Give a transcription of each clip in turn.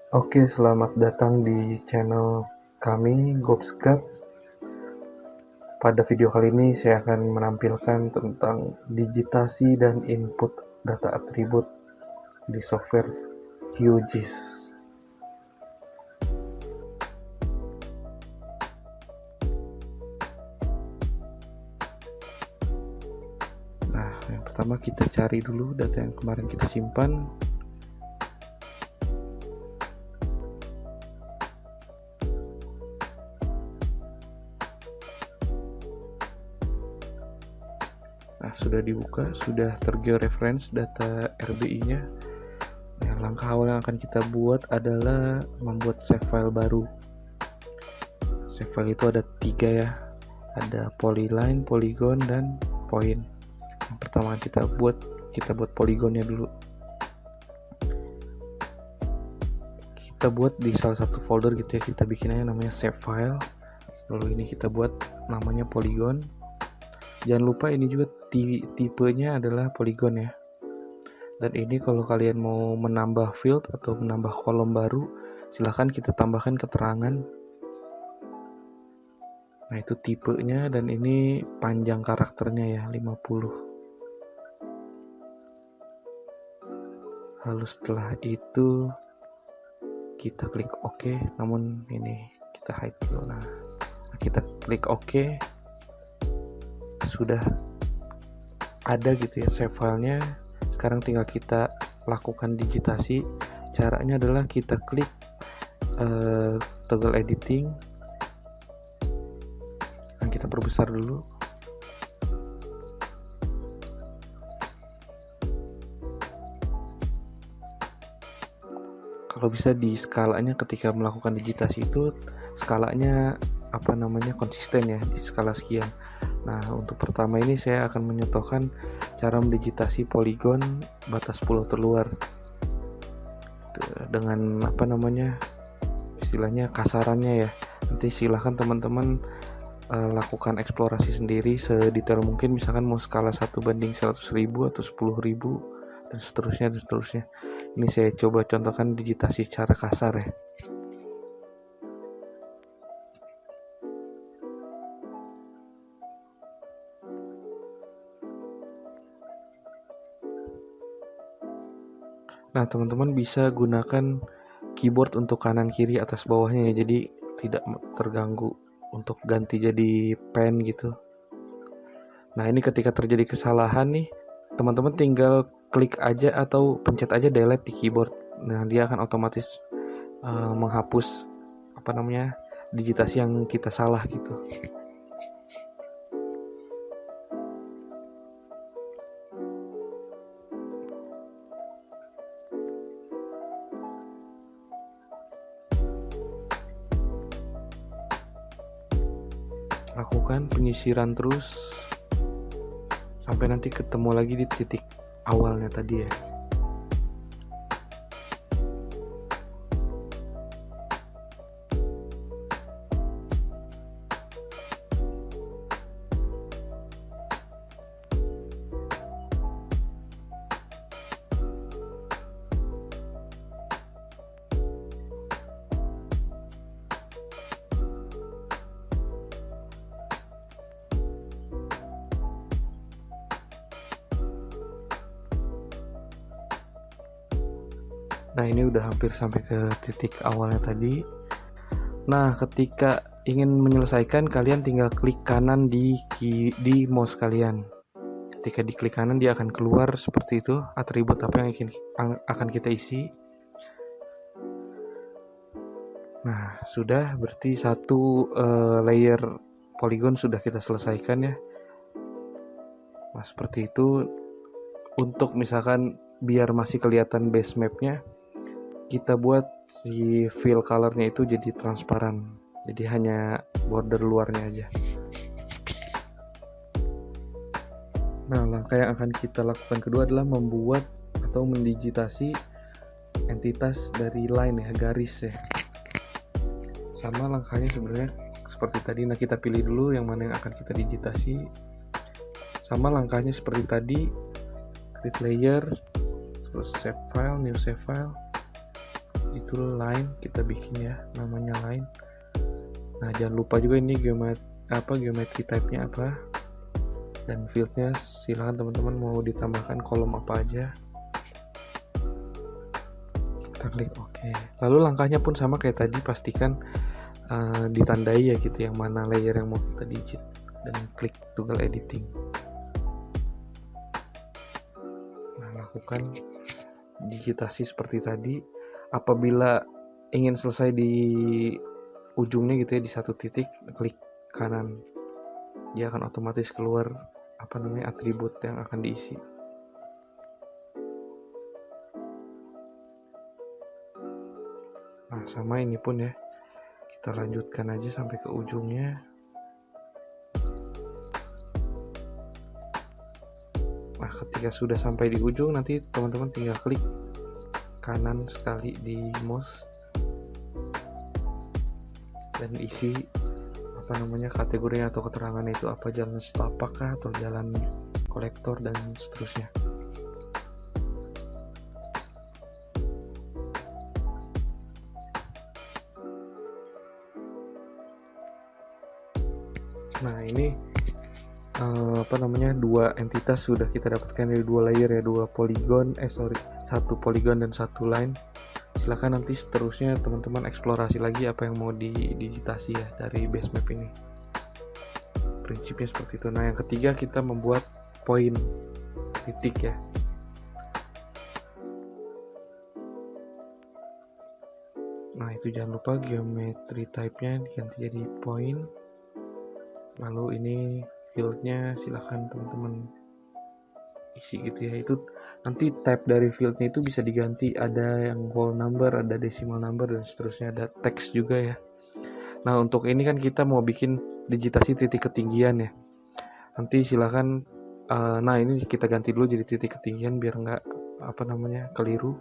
Oke, selamat datang di channel kami, Gobsgap. Pada video kali ini saya akan menampilkan tentang digitasi dan input data atribut di software QGIS. Nah, yang pertama kita cari dulu data yang kemarin kita simpan. Nah, sudah dibuka, sudah tergeoreference data RBI-nya. Nah, langkah awal yang akan kita buat adalah membuat save file baru. Save file itu ada 3 ya. Ada polyline, polygon, dan point. Yang pertama kita buat poligonnya dulu. Kita buat di salah satu folder gitu ya, kita bikin aja namanya save file. Lalu ini kita buat namanya polygon. Jangan lupa ini juga tipenya adalah polygon ya. Dan ini kalau kalian mau menambah field atau menambah kolom baru, silahkan kita tambahkan keterangan. Nah, itu tipenya, dan ini panjang karakternya ya, 50. Lalu setelah itu kita klik OK, namun ini kita hide dulu. Nah, kita klik OK, sudah ada gitu ya save filenya. Sekarang tinggal kita lakukan digitasi. Caranya adalah kita klik toggle editing, dan kita perbesar dulu. Kalau bisa di skalanya ketika melakukan digitasi itu skalanya konsisten ya, di skala sekian. Nah, untuk pertama ini saya akan menyontohkan cara mendigitasi poligon batas pulau terluar dengan istilahnya kasarannya ya. Nanti silahkan teman-teman lakukan eksplorasi sendiri sedetail mungkin, misalkan mau skala 1:100.000 atau 10.000 dan seterusnya. Ini saya coba contohkan digitasi secara kasar ya. Nah, teman-teman bisa gunakan keyboard untuk kanan kiri atas bawahnya ya, jadi tidak terganggu untuk ganti jadi pen gitu. Nah, ini ketika terjadi kesalahan nih, teman-teman tinggal klik aja atau pencet aja delete di keyboard. Nah, dia akan otomatis menghapus digitasi yang kita salah gitu. Lakukan penyisiran terus sampai nanti ketemu lagi di titik awalnya tadi ya. Nah, ini udah hampir sampai ke titik awalnya tadi. Nah, ketika ingin menyelesaikan, kalian tinggal klik kanan di mouse kalian. Ketika diklik kanan, dia akan keluar seperti itu, atribut apa yang akan kita isi. Nah, sudah, berarti satu layer polygon sudah kita selesaikan ya. Nah, seperti itu. Untuk misalkan biar masih kelihatan base mapnya, kita buat si fill colornya itu jadi transparan, jadi hanya border luarnya aja. Nah, langkah yang akan kita lakukan kedua adalah membuat atau mendigitasi entitas dari line ya, garis ya. Sama langkahnya sebenarnya seperti tadi. Nah, kita pilih dulu yang mana yang akan kita digitasi. Sama langkahnya seperti tadi, create layer, terus save file, new save file. itu line, kita bikin ya namanya line. Nah jangan lupa juga ini geometry type-nya apa, dan fieldnya silahkan teman-teman mau ditambahkan kolom apa aja. Kita klik OK. Lalu langkahnya pun sama kayak tadi, pastikan ditandai ya gitu yang mana layer yang mau kita digit, dan klik toggle editing. Nah lakukan digitasi seperti tadi. Apabila ingin selesai di ujungnya gitu ya, di satu titik, klik kanan, dia akan otomatis keluar atribut yang akan diisi. Nah sama ini pun ya, kita lanjutkan aja sampai ke ujungnya. Nah ketika sudah sampai di ujung, nanti teman-teman tinggal klik kanan sekali di mouse dan isi kategorinya atau keterangannya itu apa, jalan setapak kah, atau jalan kolektor, dan seterusnya. Nah ini dua entitas sudah kita dapatkan dari dua layer ya, satu poligon dan satu line. Silahkan nanti seterusnya teman-teman eksplorasi lagi apa yang mau didigitasi ya dari base map ini. Prinsipnya seperti itu. Nah yang ketiga, kita membuat poin, titik ya. Nah itu jangan lupa geometry type-nya diganti jadi point. Lalu ini fieldnya silahkan teman-teman isi gitu ya. Itu nanti type dari fieldnya itu bisa diganti, ada yang whole number, ada decimal number, dan seterusnya, ada teks juga ya. Nah untuk ini kan kita mau bikin digitasi titik ketinggian ya. Nanti silahkan ini kita ganti dulu jadi titik ketinggian biar nggak keliru.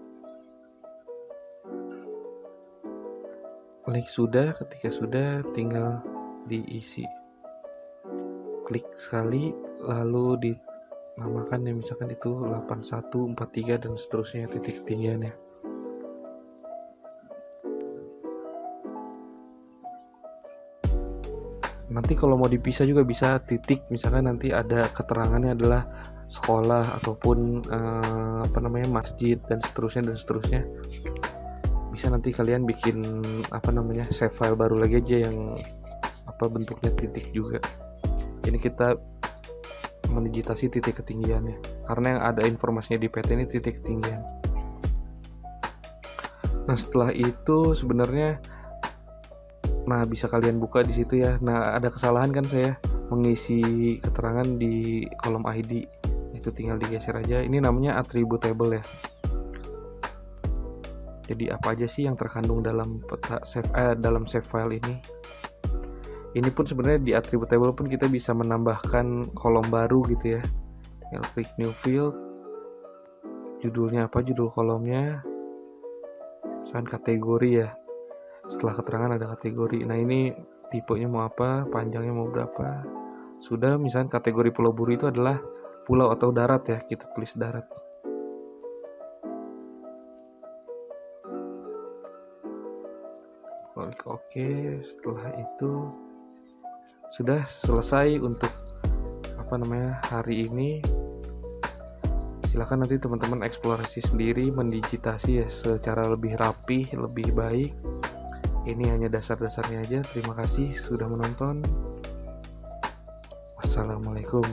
Klik sudah, ketika sudah tinggal diisi. Klik sekali, lalu dinamakan ya, misalkan itu 8143 dan seterusnya titik ketinggiannya. Nanti kalau mau dipisah juga bisa titik, misalkan nanti ada keterangannya adalah sekolah ataupun masjid dan seterusnya. Bisa nanti kalian bikin save file baru lagi aja yang bentuknya titik juga. Ini kita mendigitasi titik ketinggiannya karena yang ada informasinya di PT ini titik ketinggian. Nah setelah itu sebenarnya bisa kalian buka di situ ya. Nah ada kesalahan kan, saya mengisi keterangan di kolom ID, itu tinggal digeser aja. Ini namanya attributable ya. Jadi apa aja sih yang terkandung dalam save file ini? Ini pun sebenarnya di attributable pun kita bisa menambahkan kolom baru gitu ya. Tinggal klik new field, judulnya apa, judul kolomnya, misalkan kategori ya. Setelah keterangan ada kategori. Nah ini tipenya mau apa, panjangnya mau berapa. Sudah, misalkan kategori Pulau Buru itu adalah pulau atau darat ya, kita tulis darat. Klik OK. Setelah itu sudah selesai untuk hari ini. Silahkan nanti teman-teman eksplorasi sendiri, mendigitasi ya secara lebih rapi, lebih baik. Ini hanya dasar-dasarnya aja. Terima kasih sudah menonton. Wassalamualaikum.